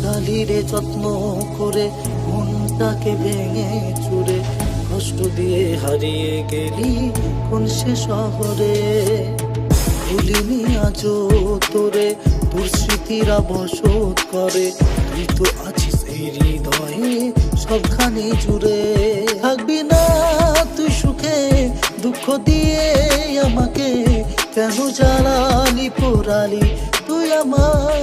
ডালিরে যত্ন করে মনটাকে ভেঙে চুরে কষ্ট দিয়ে হারিয়ে গেলি কোন সে শহরে। ভুলিনি আজও তোরে, তোর স্মৃতিরা বসত করে, তুই তো আছিস এই হৃদয়ে সবখানে জুড়ে। থাকবি না তুই সুখে, দুঃখ দিয়ে আমাকে কেন জ্বালালি পোড়ালি তুই আমার।